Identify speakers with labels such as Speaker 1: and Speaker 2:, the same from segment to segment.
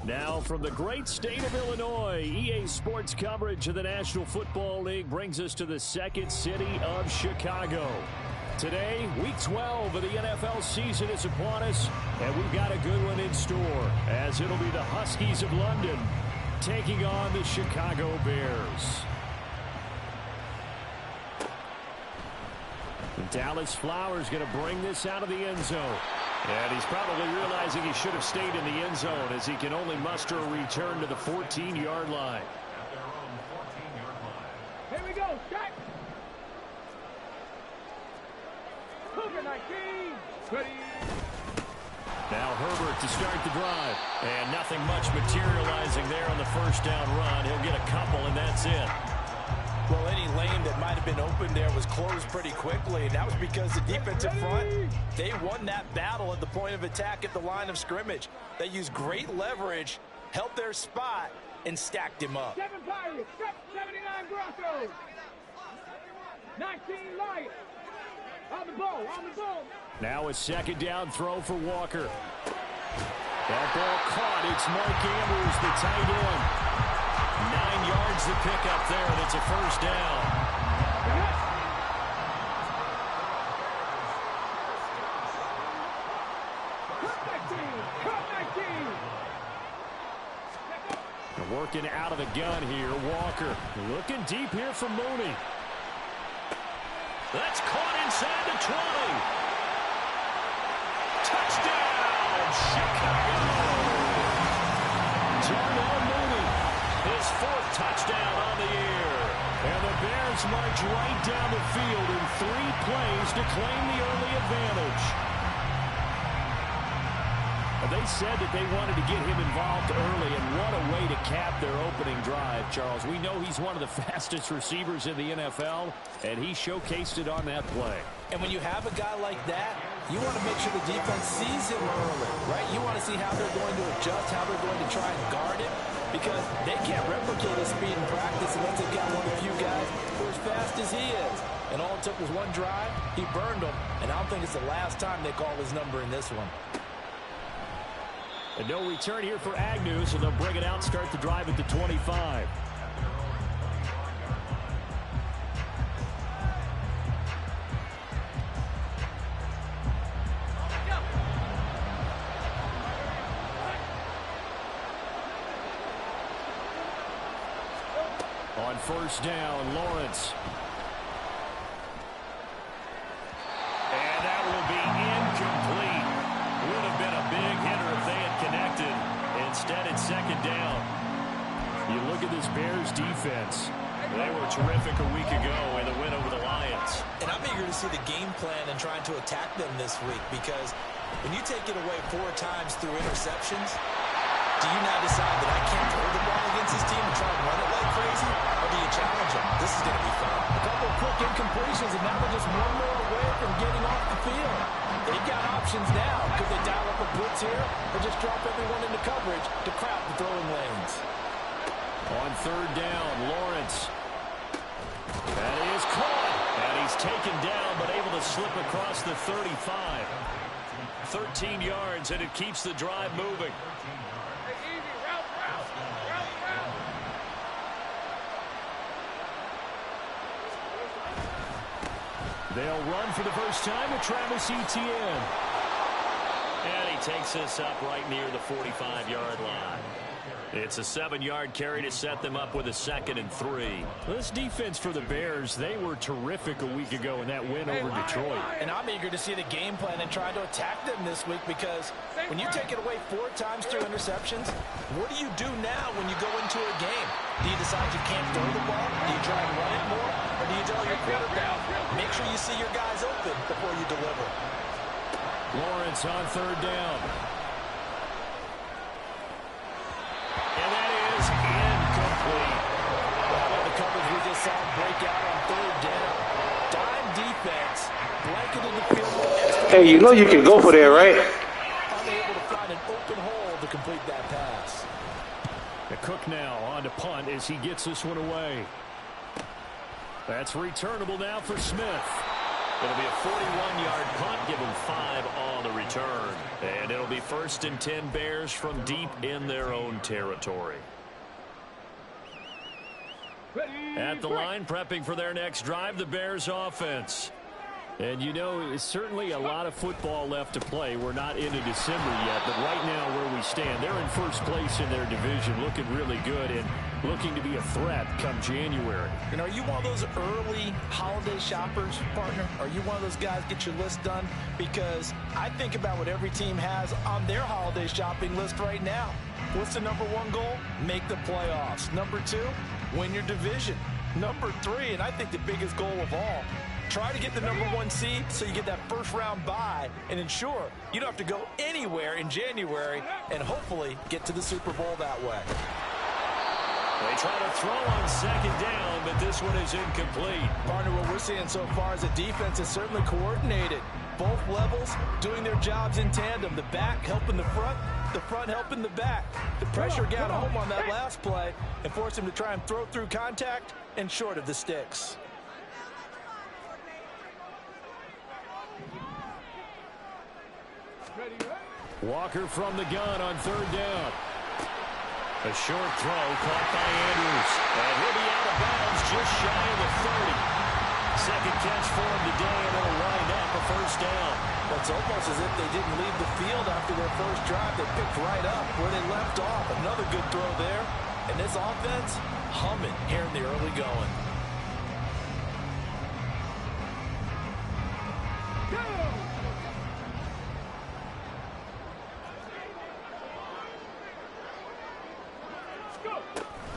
Speaker 1: Now from the great state of Illinois, EA Sports coverage of the National Football League brings us to the second city of Chicago. Today, Week 12 of the NFL season is upon us, and we've got a good one in store, as it'll be the Huskies of London taking on the Chicago Bears. Dallas Flowers going to bring this out of the end zone. And he's probably realizing he should have stayed in the end zone as he can only muster a return to the 14-yard line.
Speaker 2: Here we go, check.
Speaker 1: Now Herbert to start the drive. And nothing much materializing there on the first down run. He'll get a couple, and that's it.
Speaker 3: Well, any lane that might have been open there was closed pretty quickly, and that was because the defensive front, they won that battle at the point of attack at the line of scrimmage. They used great leverage, held their spot, and stacked him up.
Speaker 2: 7 Pirates, 79 Broncos, 19 Lions. On the ball, on the ball.
Speaker 1: Now a second down throw for Walker. That ball caught. It's Mark Andrews, the tight end. 9 yards to pick up there, and it's a first down. Working out of the gun here, Walker. Looking deep here for Mooney. That's caught inside the 20. Touchdown, Chicago. Darnell Mooney, his 4th touchdown on the year. And the Bears march right down the field in 3 plays to claim the early advantage. They said that they wanted to get him involved early, and what a way to cap their opening drive, Charles. We know he's one of the fastest receivers in the NFL, and he showcased it on that play.
Speaker 3: And when you have a guy like that, you want to make sure the defense sees him early, right? You want to see how they're going to adjust, how they're going to try and guard him, because they can't replicate his speed in practice unless they've got one of the few guys who are as fast as he is. And all it took was one drive, he burned them, and I don't think it's the last time they call his number in this one.
Speaker 1: And no return here for Agnew, so they'll bring it out, start the drive at the 25. On first down, Lawrence. And that will be incomplete. Would have been a big hitter if they had connected. Instead, it's second down. You look at this Bears defense. They were terrific a week ago in the win over the Lions.
Speaker 3: And I'm eager to see the game plan and trying to attack them this week, because when you take it away 4 times through interceptions, do you now decide that I can't throw the ball against this team and try and run it like crazy? Or do you challenge them? This is going to be fun.
Speaker 2: A couple of quick incompletions, and now they're just one more away from getting off the field.
Speaker 3: They've got options now. Could they dial up a blitz here or just drop everyone into coverage to crowd the throwing lanes?
Speaker 1: On third down, Lawrence. That is caught. And he's taken down, but able to slip across the 35. 13 yards, and it keeps the drive moving. They'll run for the first time with Travis Etienne. And he takes this up right near the 45-yard line. It's a 7-yard carry to set them up with a 2nd and 3. This defense for the Bears, they were terrific a week ago in that win over Detroit.
Speaker 3: And I'm eager to see the game plan and try to attack them this week, because when you take it away 4 times through interceptions, what do you do now when you go into a game? Do you decide you can't throw the ball? Do you try and run it more? Or do you tell your quarterback, make sure you see your guys open before you deliver?
Speaker 1: Lawrence on third down. And that is incomplete.
Speaker 3: Well, the coverage we just saw break out on third down. Dime defense, blanketed the field.
Speaker 4: Hey, you know you can go for that, right?
Speaker 3: Unable to find an open hole to complete that pass.
Speaker 1: The Cook now on to punt as he gets this one away. That's returnable now for Smith. It'll be a 41-yard punt, give them 5 on the return. And it'll be 1st and 10 Bears from deep in their own territory. At the line, prepping for their next drive, the Bears offense. And, you know, it's certainly a lot of football left to play. We're not into December yet, but right now where we stand, they're in first place in their division, looking really good and looking to be a threat come January.
Speaker 3: And are you one of those early holiday shoppers, partner? Are you one of those guys get your list done? Because I think about what every team has on their holiday shopping list right now. What's the number 1 goal? Make the playoffs. Number 2, win your division. Number 3, and I think the biggest goal of all, try to get the number 1 seed so you get that first-round bye and ensure you don't have to go anywhere in January and hopefully get to the Super Bowl that way.
Speaker 1: They try to throw on 2nd down, but this one is incomplete.
Speaker 3: Partner, what we're seeing so far is a defense is certainly coordinated. Both levels doing their jobs in tandem. The back helping the front helping the back. The pressure got home on that last play and forced him to try and throw through contact and short of the sticks.
Speaker 1: Walker from the gun on 3rd down. A short throw caught by Andrews. And he'll be out of bounds just shy of the 30. Second catch for him today, and it'll wind up a 1st down.
Speaker 3: It's almost as if they didn't leave the field after their first drive. They picked right up where they left off. Another good throw there. And this offense humming here in the early going.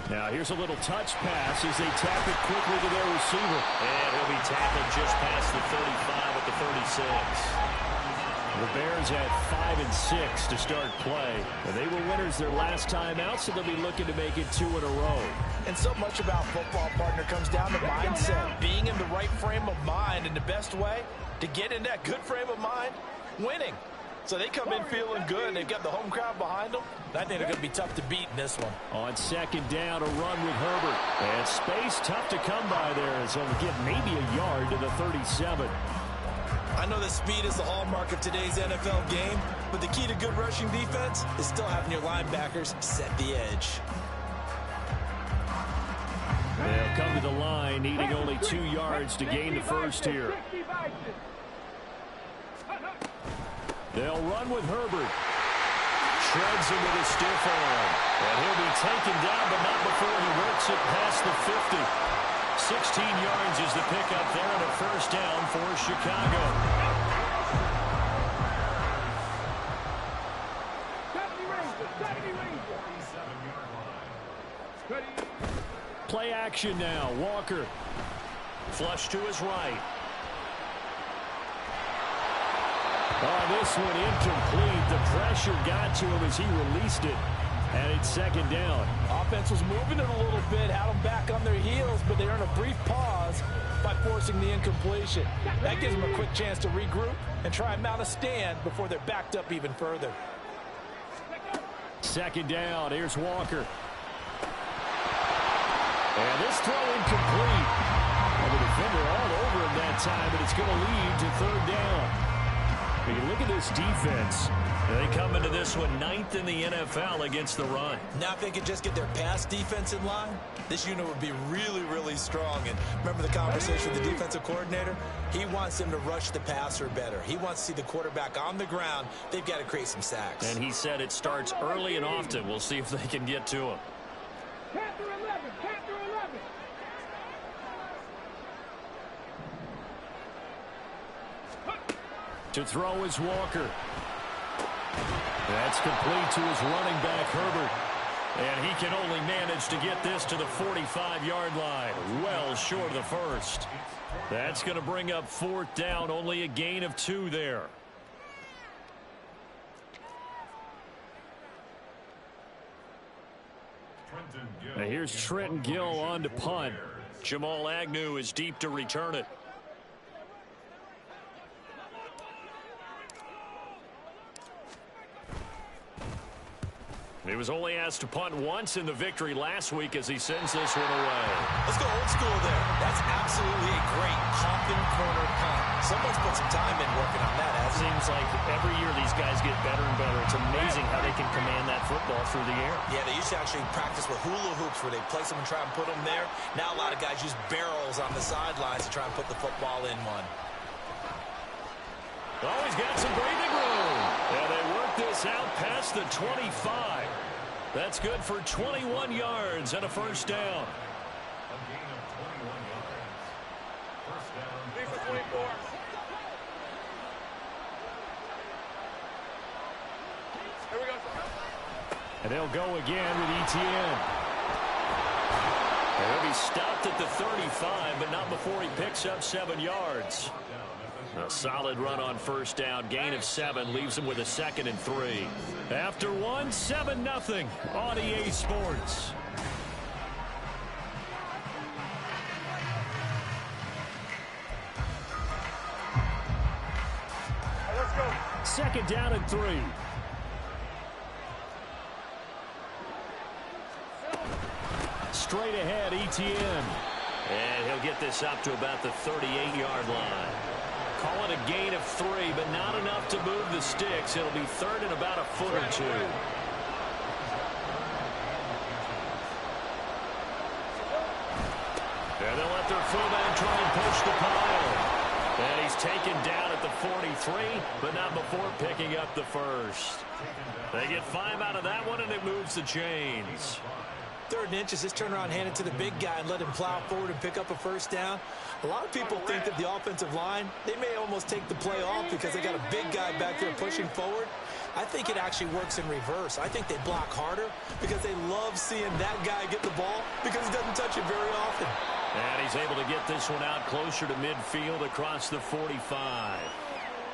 Speaker 1: Now here's a little touch pass as they tap it quickly to their receiver. And he'll be tackled just past the 35 at the 36. The Bears at 5 and 6 to start play. And they were winners their last time out, so they'll be looking to make it 2 in a row.
Speaker 3: And so much about football, partner, comes down to mindset. Being in the right frame of mind, and the best way to get in that good frame of mind, winning. So they come in feeling good. They've got the home crowd behind them. I think they're going to be tough to beat in this one.
Speaker 1: On 2nd down, a run with Herbert. And space tough to come by there as he'll get maybe a yard to the 37.
Speaker 3: I know that speed is the hallmark of today's NFL game, but the key to good rushing defense is still having your linebackers set the edge.
Speaker 1: They'll come to the line, needing only 2 yards to gain the first here. They'll run with Herbert. Shreds him with a stiff arm. And he'll be taken down, but not before he works it past the 50. 16 yards is the pickup there and a 1st down for Chicago. Play action now. Walker. Flush to his right. Oh, this one incomplete. The pressure got to him as he released it. And it's 2nd down.
Speaker 3: Offense was moving it a little bit, had them back on their heels, but they earned a brief pause by forcing the incompletion. That gives them a quick chance to regroup and try and mount a stand before they're backed up even further.
Speaker 1: 2nd down. Here's Walker. And this throw incomplete. And the defender all over him that time, but it's going to lead to 3rd down. When you look at this defense, they come into this one 9th in the NFL against the run.
Speaker 3: Now if they could just get their pass defense in line, this unit would be really, really strong. And remember the conversation with the defensive coordinator? He wants them to rush the passer better. He wants to see the quarterback on the ground. They've got to create some sacks.
Speaker 1: And he said it starts early and often. We'll see if they can get to him. To throw is Walker. That's complete to his running back, Herbert. And he can only manage to get this to the 45-yard line. Well short of the 1st. That's going to bring up 4th down. Only a gain of 2 there. Now here's Trenton Gill on to punt. Jamal Agnew is deep to return it. He was only asked to punt once in the victory last week as he sends this one away.
Speaker 3: Let's go old school there. That's absolutely a great coffin corner punt. Someone's put some time in working on that.
Speaker 1: It seems like every year these guys get better and better. It's amazing how they can command that football through the air.
Speaker 3: Yeah, they used to actually practice with hula hoops where they place them and try and put them there. Now a lot of guys use barrels on the sidelines to try and put the football in one.
Speaker 1: Oh, he's got some breathing room. And they work this out past the 25. That's good for 21 yards and a first down.
Speaker 2: A gain of 21 yards. First down. 3 for 24. Here we go.
Speaker 1: And they'll go again with Etienne. And he'll be stopped at the 35, but not before he picks up 7 yards. A solid run on first down. Gain of 7 leaves him with a 2nd and 3. After one, 7-0 on EA Sports.
Speaker 2: Let's go.
Speaker 1: 2nd down and 3. Straight ahead, Etienne. And he'll get this up to about the 38-yard line. Call it a gain of 3, but not enough to move the sticks. It'll be 3rd and about a foot or 2. And they'll let their fullback try and push the pile. And he's taken down at the 43, but not before picking up the first. They get 5 out of that one, and it moves the chains.
Speaker 3: 3rd and inches, just turn around, hand it to the big guy and let him plow forward and pick up a first down. A lot of people think that the offensive line, they may almost take the play off because they got a big guy back there pushing forward. I think it actually works in reverse. I think they block harder because they love seeing that guy get the ball because he doesn't touch it very often.
Speaker 1: And he's able to get this one out closer to midfield across the 45.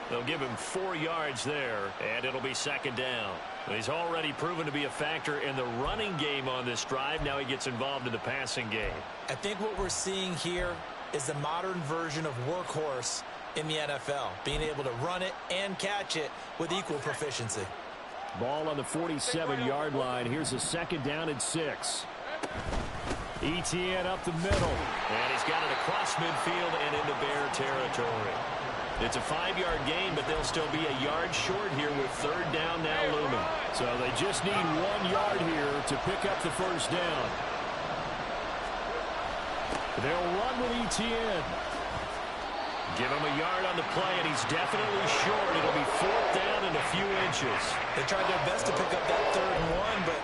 Speaker 1: They'll give him 4 yards there, and it'll be 2nd down. He's already proven to be a factor in the running game on this drive. Now he gets involved in the passing game.
Speaker 3: I think what we're seeing here is the modern version of workhorse in the NFL, being able to run it and catch it with equal proficiency.
Speaker 1: Ball on the 47-yard line. Here's a 2nd down and 6. Etienne up the middle. And he's got it across midfield and into Bear territory. It's a 5-yard gain, but they'll still be a yard short here with 3rd down now looming. So they just need 1 yard here to pick up the first down. They'll run with Etienne. Give him a yard on the play, and he's definitely short. It'll be 4th down and a few inches.
Speaker 3: They tried their best to pick up that 3rd and 1, but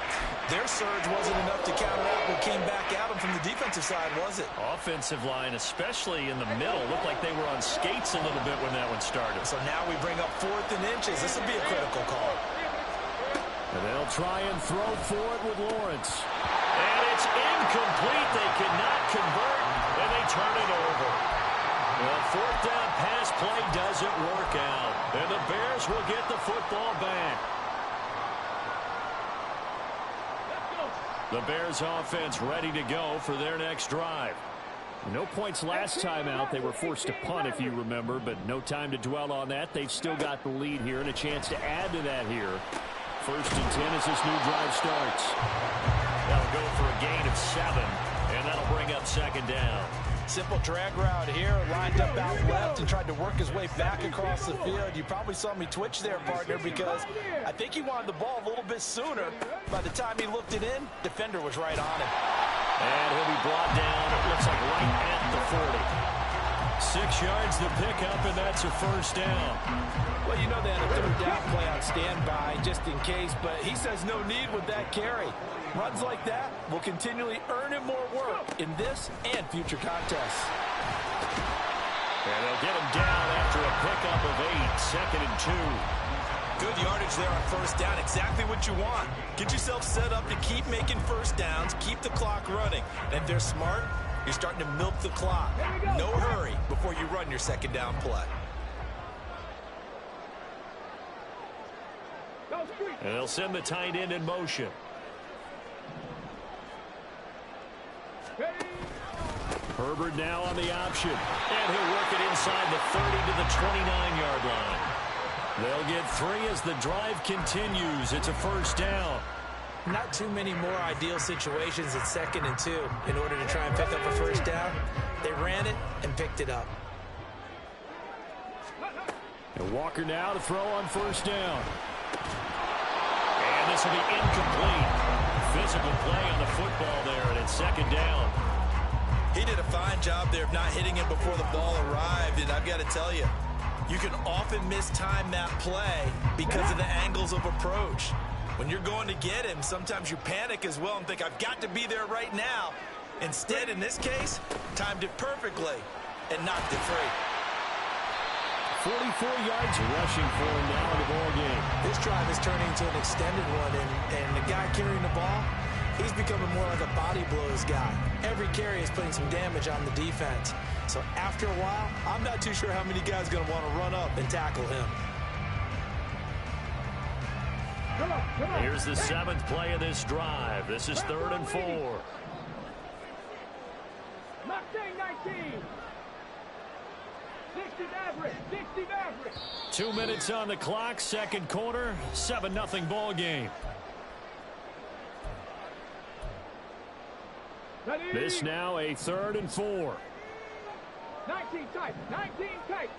Speaker 3: their surge wasn't enough to counteract what came back at them from the defensive side, was it?
Speaker 1: Offensive line, especially in the middle, looked like they were on skates a little bit when that one started.
Speaker 3: So now we bring up 4th and inches. This will be a critical call.
Speaker 1: And they'll try and throw for it with Lawrence. And it's incomplete. They cannot convert, and they turn it over. The 4th down pass play doesn't work out. And the Bears will get the football back. The Bears offense ready to go for their next drive. No points last time out. They were forced to punt, if you remember, but no time to dwell on that. They've still got the lead here and a chance to add to that here. 1st and 10 as this new drive starts. That'll go for a gain of 7, and that'll bring up 2nd down.
Speaker 3: Simple drag route here, lined up out left and tried to work his way back across the field. You probably saw me twitch there, partner, because I think he wanted the ball a little bit sooner. By the time he looked it in, defender was right on him.
Speaker 1: And he'll be brought down, it looks like right at the 40. 6 yards the pickup, and that's a first down.
Speaker 2: Well, you know they had a 3rd down play on standby just in case, but he says no need with that carry. Runs like that will continually earn him more work in this and future contests.
Speaker 1: And they'll get him down after a pickup of 8, 2nd and 2.
Speaker 3: Good yardage there on 1st down, exactly what you want. Get yourself set up to keep making first downs, keep the clock running. And if they're smart, you're starting to milk the clock. No hurry before you run your 2nd down play.
Speaker 1: And they'll send the tight end in motion. Herbert now on the option. And he'll work it inside the 30 to the 29-yard line. They'll get 3 as the drive continues. It's a first down.
Speaker 3: Not too many more ideal situations at 2nd and 2 in order to try and pick up a first down. They ran it and picked it up.
Speaker 1: And Walker now to throw on first down. And this will be incomplete. Physical play on the football there, and it's 2nd down.
Speaker 2: He did a fine job there of not hitting it before the ball arrived, and I've got to tell you, you can often mistime that play because of the angles of approach. When you're going to get him, sometimes you panic as well and think, I've got to be there right now. Instead, in this case, timed it perfectly and knocked it free.
Speaker 1: 44 yards rushing for him now in the ball game.
Speaker 3: This drive is turning into an extended one, and the guy carrying the ball, he's becoming more like a body blows guy. Every carry is putting some damage on the defense. So after a while, I'm not too sure how many guys are going to want to run up and tackle him.
Speaker 1: Here's the 7th play of this drive. This is 3rd and 4. 2 minutes on the clock, 2nd quarter, 7-0 ball game. This now a 3rd and 4.
Speaker 5: 19 tight, 19 tight.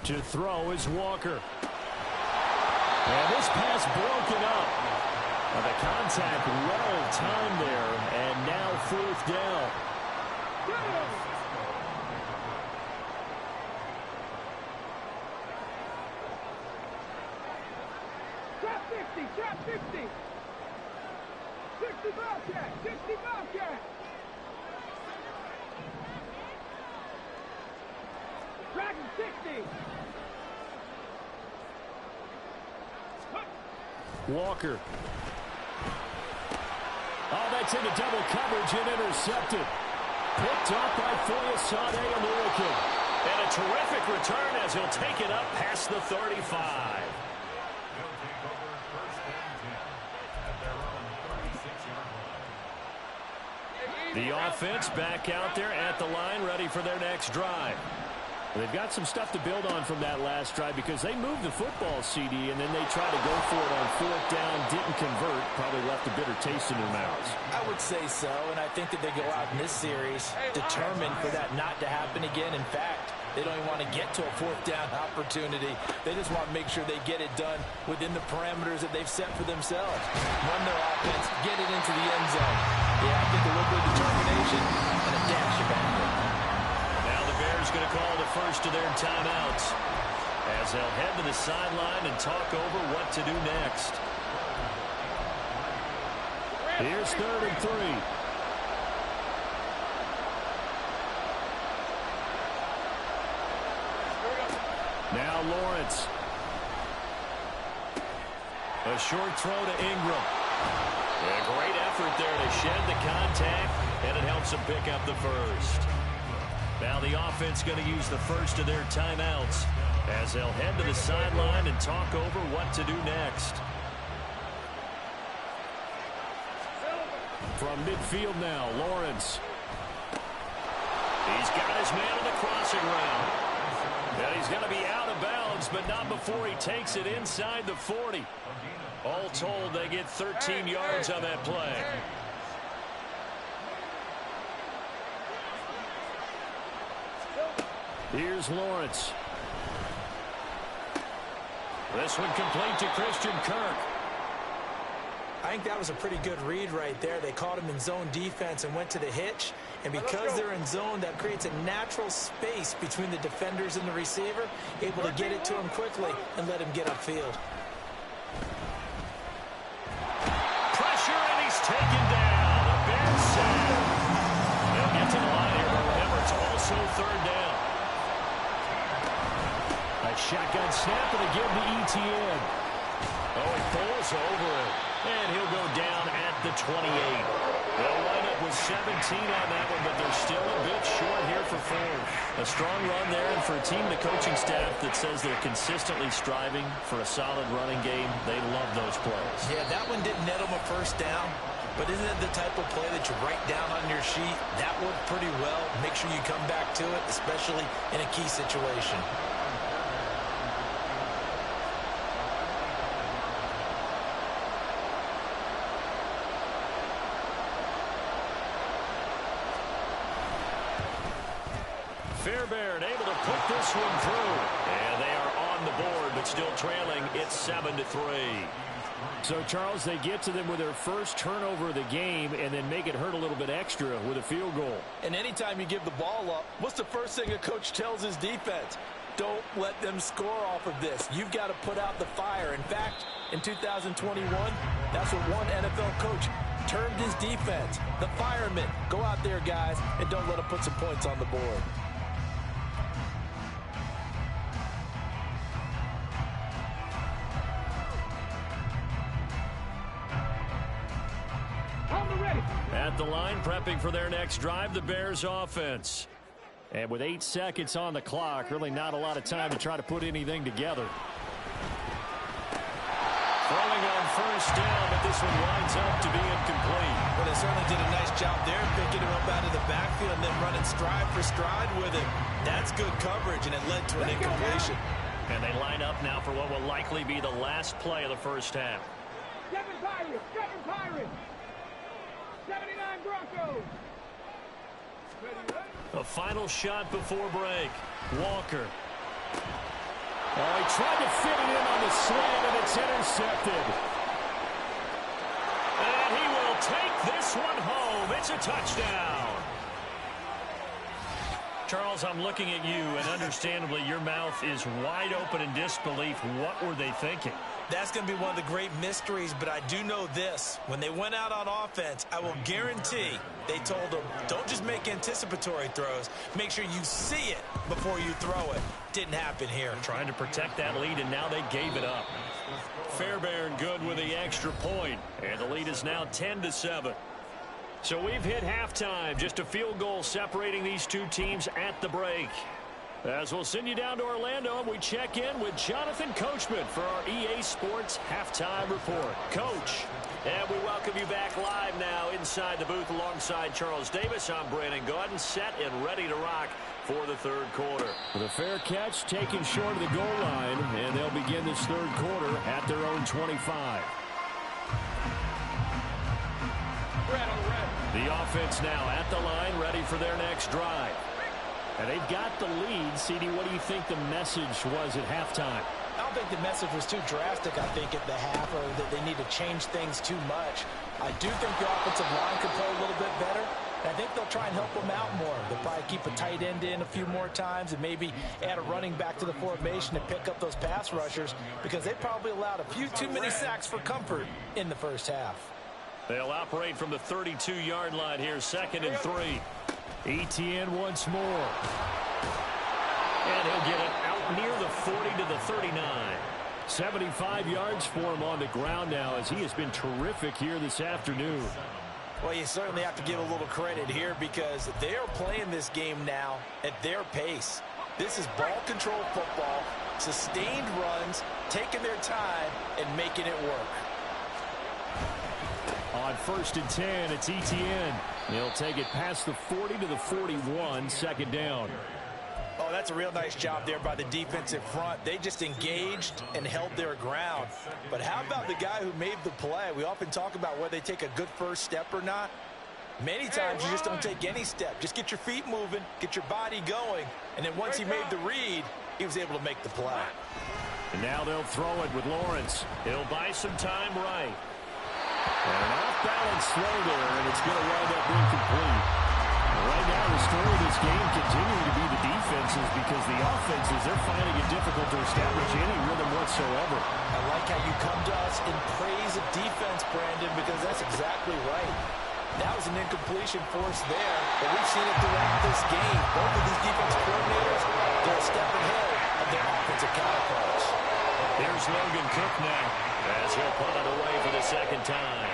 Speaker 1: To throw is Walker. And this pass broken up. The contact well timed there, and now 4th down.
Speaker 5: Trap 50, trap 50. 60 Bobcat, 60 Bobcat. Dragon 60.
Speaker 1: Walker. Oh, that's into double coverage and intercepted. Picked up by Foyesade Aluakin. And a terrific return as he'll take it up past the 35. The offense back out there at the line, ready for their next drive. They've got some stuff to build on from that last drive because they moved the football, CD, and then they tried to go for it on 4th down, didn't convert, probably left a bitter taste in their mouths.
Speaker 3: I would say so, and I think that they go out in this series determined for that not to happen again. In fact, they don't even want to get to a 4th down opportunity. They just want to make sure they get it done within the parameters that they've set for themselves. Run their offense, get it into the end zone. Yeah, I think a little bit of determination and a dash of anger.
Speaker 1: Now the Bears going to call the first of their timeouts as they'll head to the sideline and talk over what to do next. Here's 3rd and 3. Now Lawrence. A short throw to Ingram. A great effort there to shed the contact, and it helps them pick up the first. Now the offense going to use the first of their timeouts as they'll head to the sideline and talk over what to do next. From midfield now, Lawrence. He's got his man on the crossing route. And he's going to be out of bounds, but not before he takes it inside the 40. All told, they get 13 yards on that play. Here's Lawrence. This one complete to Christian Kirk.
Speaker 3: I think that was a pretty good read right there. They caught him in zone defense and went to the hitch. And because they're in zone, that creates a natural space between the defenders and the receiver, able to get it to him quickly and let him get upfield.
Speaker 1: Pressure, and he's taken down. A big sack. They'll get to the line here, but remember, it's also 3rd down. A shotgun snap and a give to ETN. Oh, he falls over it. And he'll go down at the 28. They'll wind up with 17 on that one, but they're still a bit short here for 4. A strong run there, and for a team, the coaching staff that says they're consistently striving for a solid running game, they love those plays.
Speaker 3: Yeah, that one didn't net them a first down, but isn't it the type of play that you write down on your sheet? That worked pretty well. Make sure you come back to it, especially in a key situation.
Speaker 1: Fairbairn able to put this one through. And they are on the board, but still trailing. It's 7-3. So, Charles, they get to them with their first turnover of the game and then make it hurt a little bit extra with a field goal.
Speaker 3: And anytime you give the ball up, what's the first thing a coach tells his defense? Don't let them score off of this. You've got to put out the fire. In fact, in 2021, that's what one NFL coach termed his defense. The firemen. Go out there, guys, and don't let them put some points on the board.
Speaker 1: At the line, prepping for their next drive, the Bears offense. And with 8 seconds on the clock, really not a lot of time to try to put anything together. Throwing on first down, but this one winds up to be incomplete.
Speaker 2: Well, they certainly did a nice job there, picking him up out of the backfield and then running stride for stride with him. That's good coverage, and it led to an incompletion.
Speaker 1: And they line up now for what will likely be the last play of the first half.
Speaker 5: 7 Pirates. 79 Broncos.
Speaker 1: A final shot before break. Walker. Oh, he tried to fit it in on the slant, and it's intercepted. And he will take this one home. It's a touchdown. Charles, I'm looking at you, and understandably, your mouth is wide open in disbelief. What were they thinking?
Speaker 2: That's going to be one of the great mysteries, but I do know this. When they went out on offense, I will guarantee they told them, don't just make anticipatory throws. Make sure you see it before you throw it. Didn't happen here.
Speaker 1: Trying to protect that lead, and now they gave it up. Fairbairn good with the extra point, and the lead is now 10-7. So we've hit halftime. Just a field goal separating these two teams at the break. As we'll send you down to Orlando, and we check in with Jonathan Coachman for our EA Sports Halftime Report. Coach, and we welcome you back live now inside the booth alongside Charles Davis. I'm Brandon Gaudin, set and ready to rock for the third quarter. With a fair catch taken short of the goal line, and they'll begin this third quarter at their own 25. The offense now at the line, ready for their next drive. And they've got the lead. CD, what do you think the message was at halftime?
Speaker 3: I don't think the message was too drastic, I think, at the half, or that they need to change things too much. I do think the offensive line could play a little bit better. And I think they'll try and help them out more. They'll probably keep a tight end in a few more times and maybe add a running back to the formation to pick up those pass rushers, because they probably allowed a few too many sacks for comfort in the first half.
Speaker 1: They'll operate from the 32-yard line here, 2nd and 3. Etienne once more. And he'll get it out near the 40 to the 39. 75 yards for him on the ground now, as he has been terrific here this afternoon.
Speaker 3: Well, you certainly have to give a little credit here, because they are playing this game now at their pace. This is ball control football, sustained runs, taking their time, and making it work.
Speaker 1: On 1st and 10, it's Etienne. He'll take it past the 40 to the 41, 2nd down.
Speaker 3: Oh, that's a real nice job there by the defensive front. They just engaged and held their ground. But how about the guy who made the play? We often talk about whether they take a good first step or not. Many times you just don't take any step. Just get your feet moving, get your body going, and then once he made the read, he was able to make the play.
Speaker 1: And now they'll throw it with Lawrence. He'll buy some time right. And an off-balance throw there, and it's going to wind up incomplete. Right now, the story of this game continuing to be the defenses, because the offenses, they're finding it difficult to establish any rhythm whatsoever.
Speaker 3: I like how you come to us in praise of defense, Brandon, because that's exactly right. That was an incompletion force there, but we've seen it throughout this game. Both of these defensive coordinators, they're a step ahead of their offensive counterparts.
Speaker 1: There's Logan Cook now, as he'll punt it away for the 2nd time.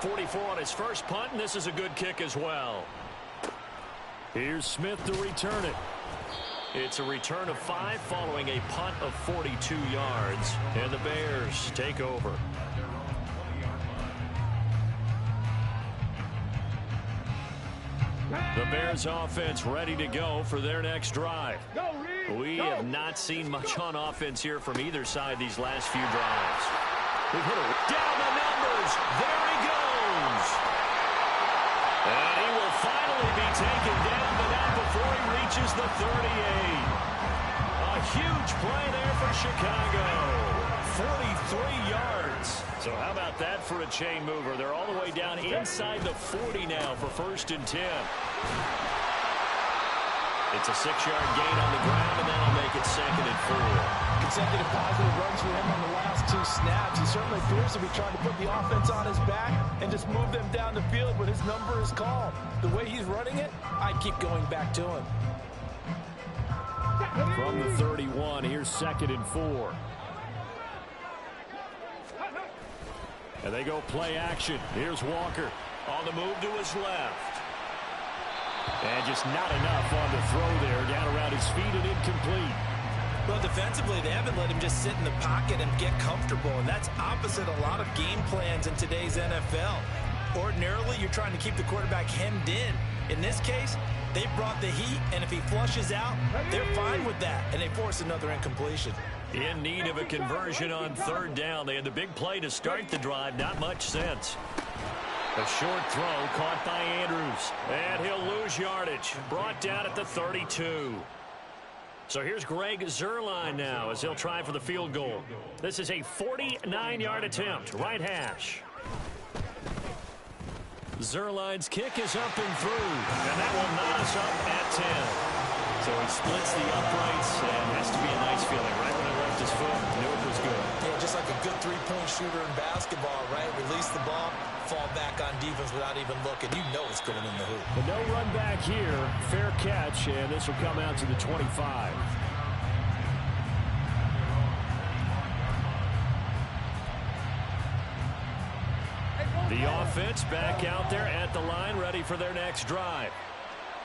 Speaker 1: 44 on his first punt, and this is a good kick as well. Here's Smith to return it. It's a return of 5 following a punt of 42 yards, and the Bears take over. The Bears offense ready to go for their next drive. We have not seen much on offense here from either side these last few drives. They've hit it down the numbers. There he goes. And he will finally be taken down, but not before he reaches the 38. A huge play there for Chicago. 43 yards. So how about that for a chain mover? They're all the way down inside the 40 now for 1st and 10. It's a 6-yard gain on the ground, and that'll make it 2nd and 4.
Speaker 3: Consecutive positive runs for him on the last 2 snaps. He certainly appears to be trying to put the offense on his back and just move them down the field when his number is called. The way he's running it, I'd keep going back to him.
Speaker 1: From the 31, here's 2nd and 4. And they go play action. Here's Walker on the move to his left. And just not enough on the throw there. Down around his feet and incomplete.
Speaker 2: Well, defensively, they haven't let him just sit in the pocket and get comfortable, and that's opposite a lot of game plans in today's NFL. Ordinarily, you're trying to keep the quarterback hemmed in. In this case, they brought the heat, and if he flushes out, they're fine with that, and they force another incompletion.
Speaker 1: In need of a conversion on 3rd down. They had the big play to start the drive. Not much sense. A short throw caught by Andrews. And he'll lose yardage. Brought down at the 32. So here's Greg Zuerlein now as he'll try for the field goal. This is a 49-yard attempt. Right hash. Zuerlein's kick is up and through. And that will knot us up at 10. So he splits the uprights and has to be a nice feeling. Right when he left his foot, knew it was good.
Speaker 2: Yeah, just like a good three-point shooter in basketball, right? Release the ball, fall back on defense without even looking. You know it's going in the hoop.
Speaker 1: But no run back here. Fair catch, and this will come out to the 25. The offense back out there at the line, ready for their next drive.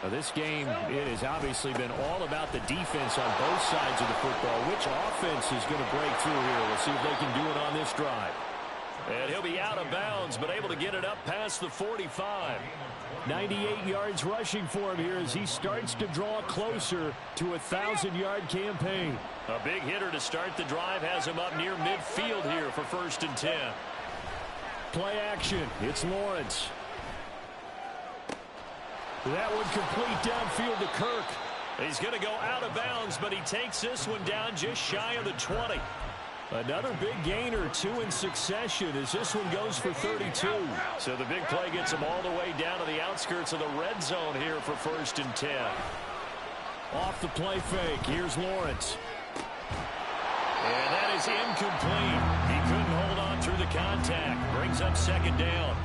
Speaker 1: Now this game, it has obviously been all about the defense on both sides of the football. Which offense is going to break through here? We'll see if they can do it on this drive. And he'll be out of bounds, but able to get it up past the 45. 98 yards rushing for him here as he starts to draw closer to a 1,000-yard campaign. A big hitter to start the drive has him up near midfield here for 1st and 10. Play action. It's Lawrence. That one complete downfield to Kirk. He's going to go out of bounds, but he takes this one down just shy of the 20. Another big gain or 2 in succession as this one goes for 32. So the big play gets him all the way down to the outskirts of the red zone here for 1st and 10. Off the play fake. Here's Lawrence. And that is incomplete. He couldn't hold on through the contact. Brings up 2nd down.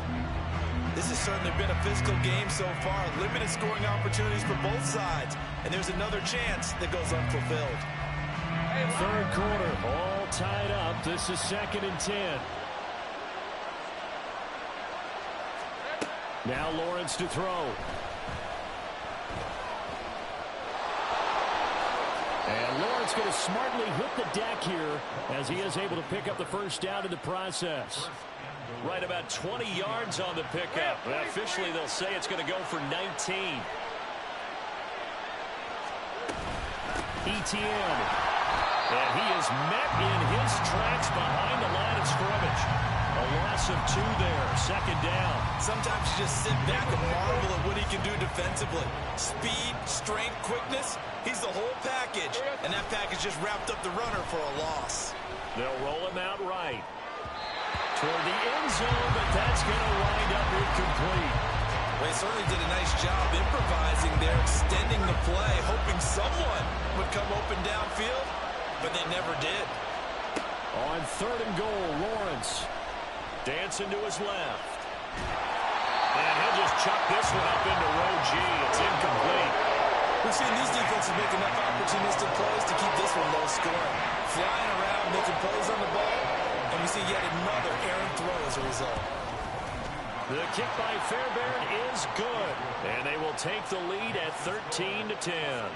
Speaker 2: This has certainly been a physical game so far. Limited scoring opportunities for both sides. And there's another chance that goes unfulfilled.
Speaker 1: 3rd quarter, all tied up. This is 2nd and 10. Now Lawrence to throw. And Lawrence going to smartly hit the deck here as he is able to pick up the 1st down in the process. Right about 20 yards on the pickup. Well, officially, they'll say it's going to go for 19. Etienne. And he is met in his tracks behind the line of scrimmage. A loss of 2 there. 2nd down.
Speaker 2: Sometimes you just sit back and marvel at what he can do defensively. Speed, strength, quickness. He's the whole package. And that package just wrapped up the runner for a loss.
Speaker 1: They'll roll him out right. Toward the end zone, but that's going to wind up incomplete.
Speaker 2: Well, he certainly did a nice job improvising there, extending the play, hoping someone would come open downfield, but they never did.
Speaker 1: On 3rd and goal, Lawrence dancing to his left. And he'll just chuck this one up into row G. It's incomplete.
Speaker 2: We've seen these defenses make enough opportunistic plays to keep this one low scoring. Flying around, making plays on the ball, and we see yet another errant throw as a result.
Speaker 1: The kick by Fairbairn is good. And they will take the lead at 13-10.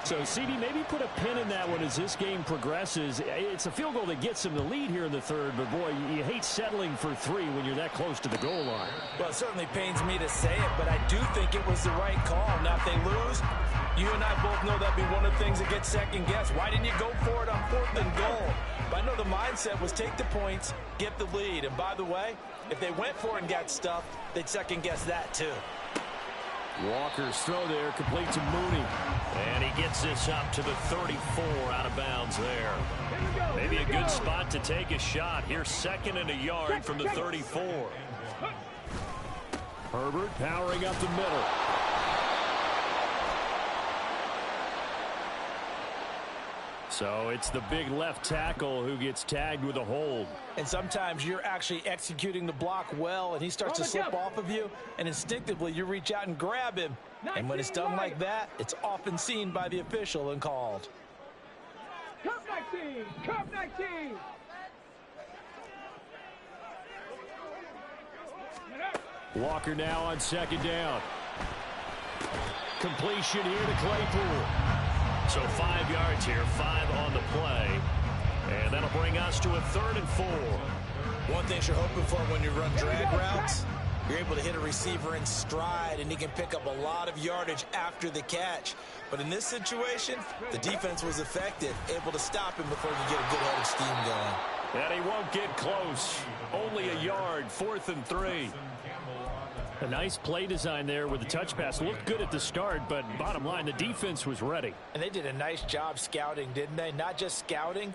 Speaker 1: So, CD, maybe put a pin in that one as this game progresses. It's a field goal that gets them the lead here in the 3rd, but, boy, you hate settling for 3 when you're that close to the goal line.
Speaker 3: Well, it certainly pains me to say it, but I do think it was the right call. Now, if they lose, you and I both know that'd be one of the things that gets second-guessed. Why didn't you go for it on 4th and goal? But I know the mindset was take the points, get the lead. And, by the way, if they went for it and got stuffed, they'd second-guess that, too.
Speaker 1: Walker's throw there, complete to Mooney. And he gets this up to the 34, out of bounds there. Maybe a good spot to take a shot. Here's 2nd and a yard from the 34. Herbert powering up the middle. So it's the big left tackle who gets tagged with a hold.
Speaker 3: And sometimes you're actually executing the block well, and he starts to slip off of you, and instinctively you reach out and grab him. And when it's done like that, it's often seen by the official and called.
Speaker 5: Cup 19! Cup 19!
Speaker 1: Walker now on 2nd down. Completion here to Claypool. So 5 yards here, 5 on the play. And that'll bring us to a 3rd and 4.
Speaker 2: One thing you're hoping for when you run drag routes, you're able to hit a receiver in stride, and he can pick up a lot of yardage after the catch. But in this situation, the defense was effective, able to stop him before he could get a good head of steam going.
Speaker 1: And he won't get close. Only a yard, 4th and 3. A nice play design there with the touch pass. Looked good at the start, but bottom line, the defense was ready.
Speaker 3: And they did a nice job scouting, didn't they? Not just scouting,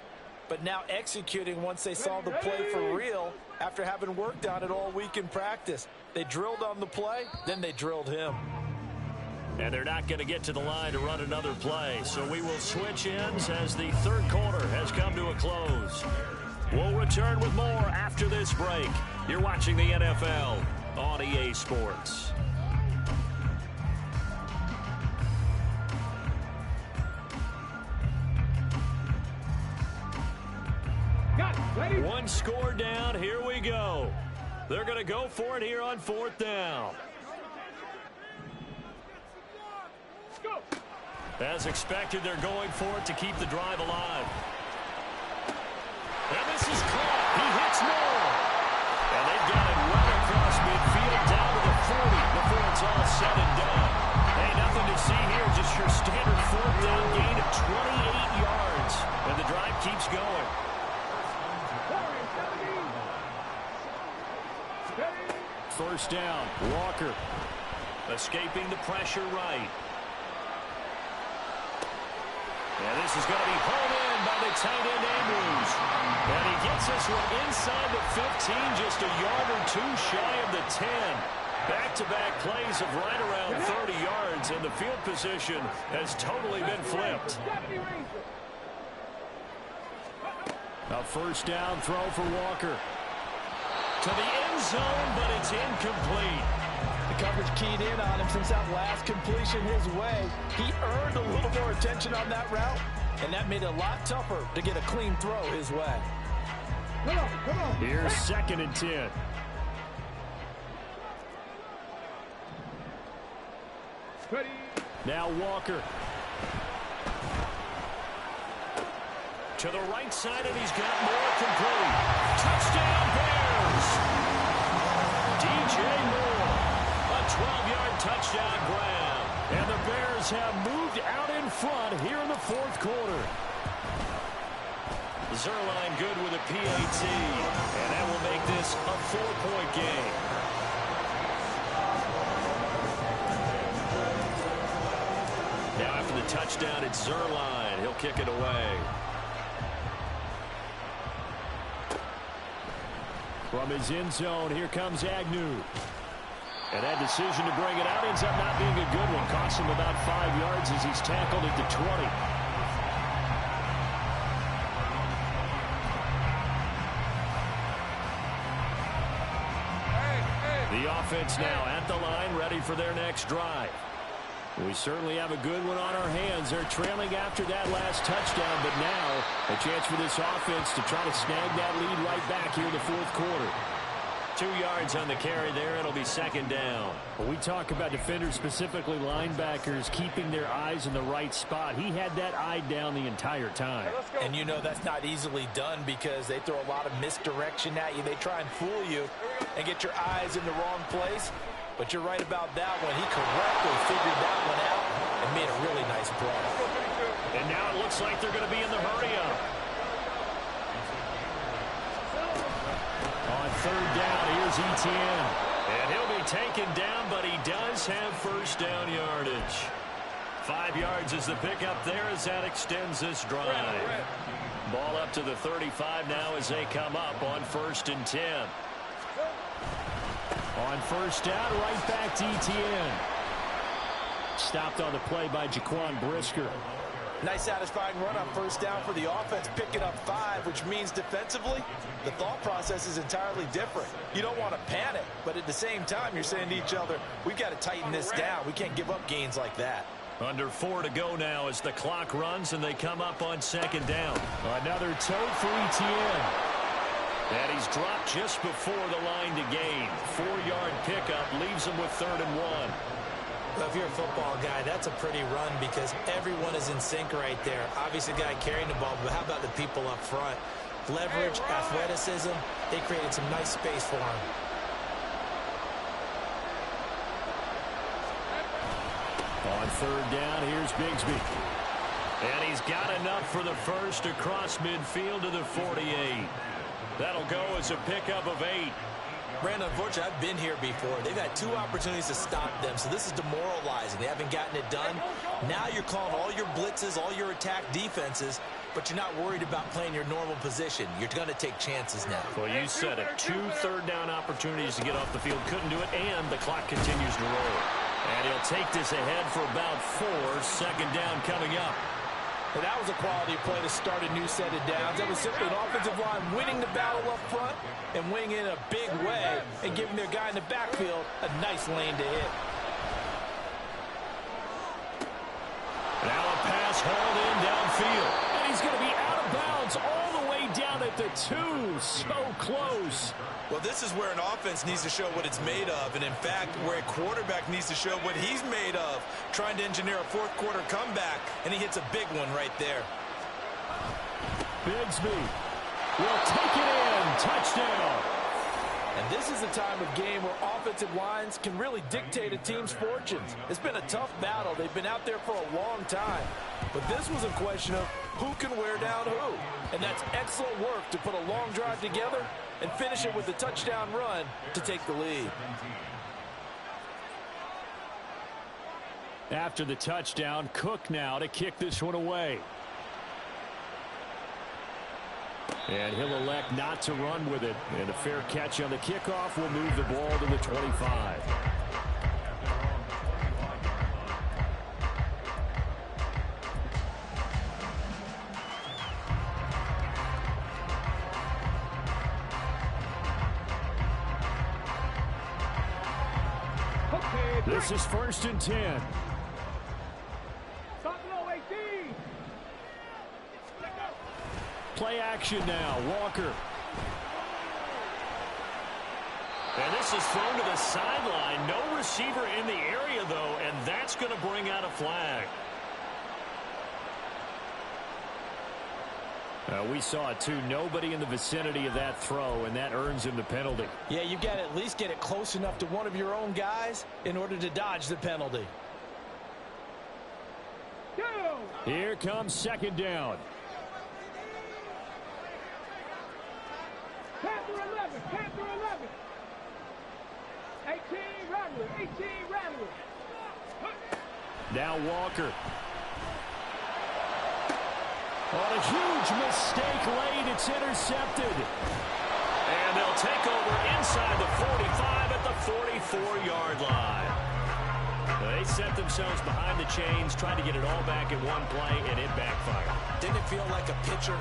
Speaker 3: but now executing once they saw the play for real after having worked on it all week in practice. They drilled on the play, then they drilled him.
Speaker 1: And they're not going to get to the line to run another play. So we will switch ends as the 3rd quarter has come to a close. We'll return with more after this break. You're watching the NFL on EA Sports. One score down. Here we go. They're going to go for it here on 4th down. As expected, they're going for it to keep the drive alive. And this is caught. He hits Moore. And they've got it right across midfield down to the 40 before it's all said and done. Hey, nothing to see here. Just your standard 4th down gain of 28 yards. And the drive keeps going. First down, Walker. Escaping the pressure right. And this is going to be pulled in by the tight end Andrews. And he gets this one inside the 15, just a yard or 2 shy of the 10. Back-to-back plays of right around 30 yards, and the field position has totally been flipped. A first down throw for Walker. To the end zone, but it's incomplete.
Speaker 3: The coverage keyed in on him since that last completion his way. He earned a little more attention on that route, and that made it a lot tougher to get a clean throw his way.
Speaker 5: Come on.
Speaker 1: Here's 2nd and 10.
Speaker 5: Ready.
Speaker 1: Now Walker. To the right side, and he's got more complete. Touchdown, Bears! DJ Moore. A 12-yard touchdown grab. And the Bears have moved out in front here in the 4th quarter. Zerline good with a PAT. And that will make this a 4-point game. Now after the touchdown, it's Zerline. He'll kick it away. From his end zone, here comes Agnew. And that decision to bring it out ends up not being a good one. Costs him about 5 yards as he's tackled at the 20. The offense now at the line, ready for their next drive. We certainly have a good one on our hands. They're trailing after that last touchdown, but now a chance for this offense to try to snag that lead right back here in the 4th quarter. 2 yards on the carry there. It'll be 2nd down. When we talk about defenders, specifically linebackers, keeping their eyes in the right spot, he had that eye down the entire time.
Speaker 3: And you know that's not easily done because they throw a lot of misdirection at you. They try and fool you and get your eyes in the wrong place. But you're right about that one. He correctly figured that one out and made a really nice play.
Speaker 1: And now it looks like they're going to be in the hurry-up. On 3rd down, here's Etienne. And he'll be taken down, but he does have first down yardage. 5 yards is the pickup there as that extends this drive. Ball up to the 35 now as they come up on 1st and 10. On first down, right back to ETN. Stopped on the play by Jaquan Brisker.
Speaker 3: Nice satisfying run on first down for the offense, picking up 5, which means defensively, the thought process is entirely different. You don't want to panic, but at the same time, you're saying to each other, we've got to tighten this down. We can't give up gains like that.
Speaker 1: Under 4 to go now as the clock runs and they come up on 2nd down. Another tote for ETN. And he's dropped just before the line to gain. 4-yard pickup leaves him with 3rd and 1.
Speaker 3: Well, if you're a football guy, that's a pretty run because everyone is in sync right there. Obviously, the guy carrying the ball, but how about the people up front? Leverage, athleticism, they created some nice space for him.
Speaker 1: On 3rd down, here's Bigsby. And he's got enough for the first across midfield to the 48. That'll go as a pickup of 8.
Speaker 3: Brandon, unfortunately, I've been here before. They've had 2 opportunities to stop them, so this is demoralizing. They haven't gotten it done. Now you're calling all your blitzes, all your attack defenses, but you're not worried about playing your normal position. You're going to take chances now.
Speaker 1: Well, you said it. 2 third-down opportunities to get off the field. Couldn't do it, and the clock continues to roll. And he'll take this ahead for about 4. 2nd down coming up.
Speaker 3: And that was a quality play to start a new set of downs. That was simply an offensive line winning the battle up front and winning in a big way and giving their guy in the backfield a nice lane to hit.
Speaker 1: Now a pass hauled in downfield. And he's going to be out of bounds all the way down at the 2. So close.
Speaker 2: Well, this is where an offense needs to show what it's made of, and in fact, where a quarterback needs to show what he's made of, trying to engineer a 4th quarter comeback, and he hits a big one right there.
Speaker 1: Bigsby will take it in. Touchdown.
Speaker 3: And this is a time of game where offensive lines can really dictate a team's fortunes. It's been a tough battle. They've been out there for a long time. But this was a question of who can wear down who. And that's excellent work to put a long drive together and finish it with a touchdown run to take the lead.
Speaker 1: After the touchdown, Cook now to kick this one away. And he'll elect not to run with it. And a fair catch on the kickoff will move the ball to the 25. This is 1st and 10. Play action now. Walker. And this is thrown to the sideline. No receiver in the area, though, and that's going to bring out a flag. We saw it, too. Nobody in the vicinity of that throw, and that earns him the penalty.
Speaker 3: Yeah, you've got to at least get it close enough to one of your own guys in order to dodge the penalty.
Speaker 1: Here comes 2nd down.
Speaker 5: Panther 11, Panther 11. 18 Rattler, 18 Rattler.
Speaker 1: Now Walker. On a huge mistake late, it's intercepted. And they'll take over inside the 45 at the 44-yard line. They set themselves behind the chains, trying to get it all back in one play, and it backfired.
Speaker 3: Didn't it feel like a pitcher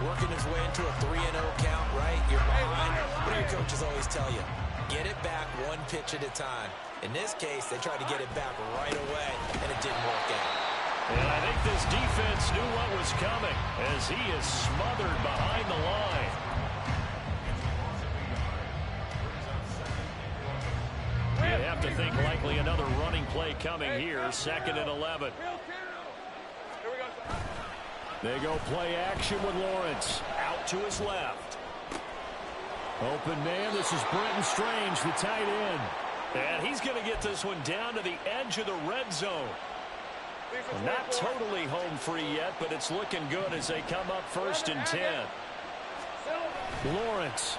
Speaker 3: working his way into a 3-0 count, right? You're behind. What do your coaches always tell you? Get it back one pitch at a time. In this case, they tried to get it back right away, and it didn't work out.
Speaker 1: And I think this defense knew what was coming as he is smothered behind the line. You have to think likely another running play coming here. 2nd and 11. They go play action with Lawrence. Out to his left. Open man. This is Brenton Strange, the tight end. And he's going to get this one down to the edge of the red zone. Well, not totally home free yet, but it's looking good as they come up 1st and 10. Lawrence.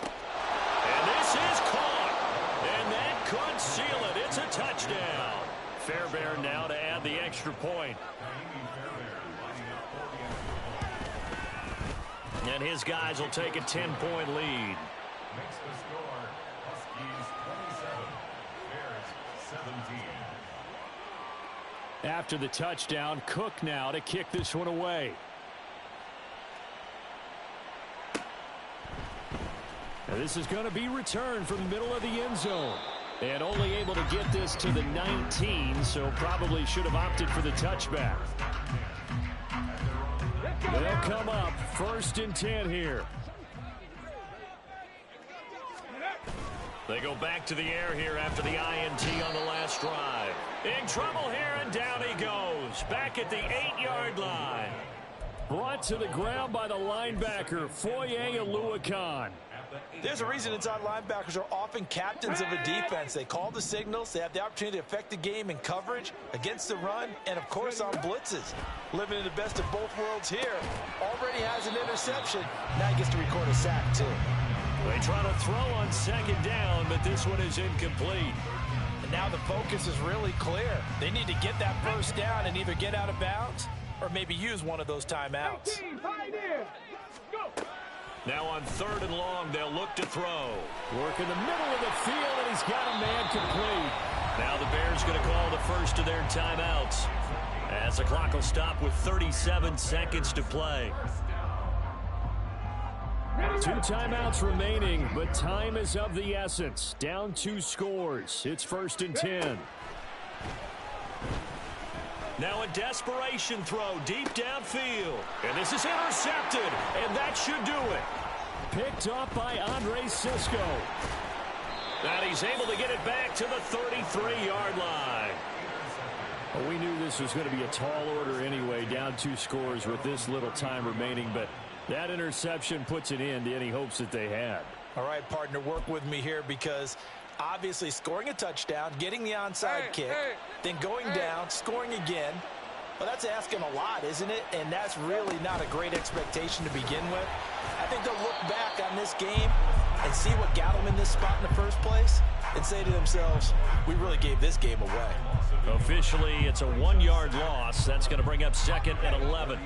Speaker 1: And this could seal it. It's a touchdown. Fairbairn now to add the extra point. And his guys will take a 10-point lead.
Speaker 6: Makes the score Huskies 27, Bears 17.
Speaker 1: After the touchdown, Cook now to kick this one away. Now this is going to be returned from the middle of the end zone. And only able to get this to the 19, so probably should have opted for the touchback. They'll come up 1st and 10 here. They go back to the air here after the INT on the last drive. In trouble here, and down he goes. Back at the 8-yard line. Brought to the ground by the linebacker, Foye Oluwakan.
Speaker 3: There's a reason inside linebackers are often captains of a defense. They call the signals. They have the opportunity to affect the game in coverage, against the run, and, of course, on blitzes. Living in the best of both worlds here. Already has an interception. Now he gets to record a sack, too.
Speaker 1: They try to throw on 2nd down, but this one is incomplete.
Speaker 3: And now the focus is really clear. They need to get that 1st down and either get out of bounds or maybe use one of those timeouts.
Speaker 5: 18, tight end. Go.
Speaker 1: Now on 3rd and long, they'll look to throw. Work in the middle of the field, and he's got a man complete. Now the Bears going to call the first of their timeouts, as the clock will stop with 37 seconds to play. 2 timeouts remaining, but time is of the essence. Down 2 scores. It's 1st and 10. Now a desperation throw deep downfield. And this is intercepted, and that should do it. Picked up by Andre Cisco. And he's able to get it back to the 33-yard line. Well, we knew this was going to be a tall order anyway, down 2 scores with this little time remaining, but that interception puts an end to any hopes that they had.
Speaker 3: All right, partner, work with me here because obviously scoring a touchdown, getting the onside kick, then going down, scoring again. Well, that's asking a lot, isn't it? And that's really not a great expectation to begin with. I think they'll look back on this game and see what got them in this spot in the first place and say to themselves, we really gave this game away.
Speaker 1: Officially, it's a 1-yard loss. That's going to bring up 2nd and 11.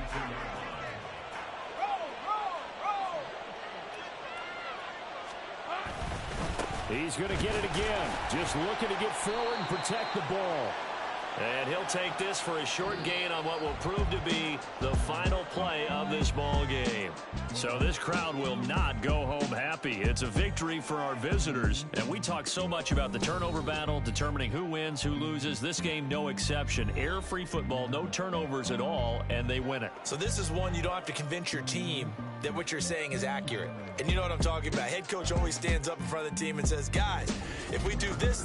Speaker 1: He's going to get it again. Just looking to get forward and protect the ball. And he'll take this for a short gain on what will prove to be the final play of this ball game. So this crowd will not go home happy. It's a victory for our visitors. And we talk so much about the turnover battle, determining who wins, who loses. This game, no exception. Air-free football, no turnovers at all, and they win it.
Speaker 3: So this is one you don't have to convince your team that what you're saying is accurate. And you know what I'm talking about. Head coach always stands up in front of the team and says, guys, if we do this,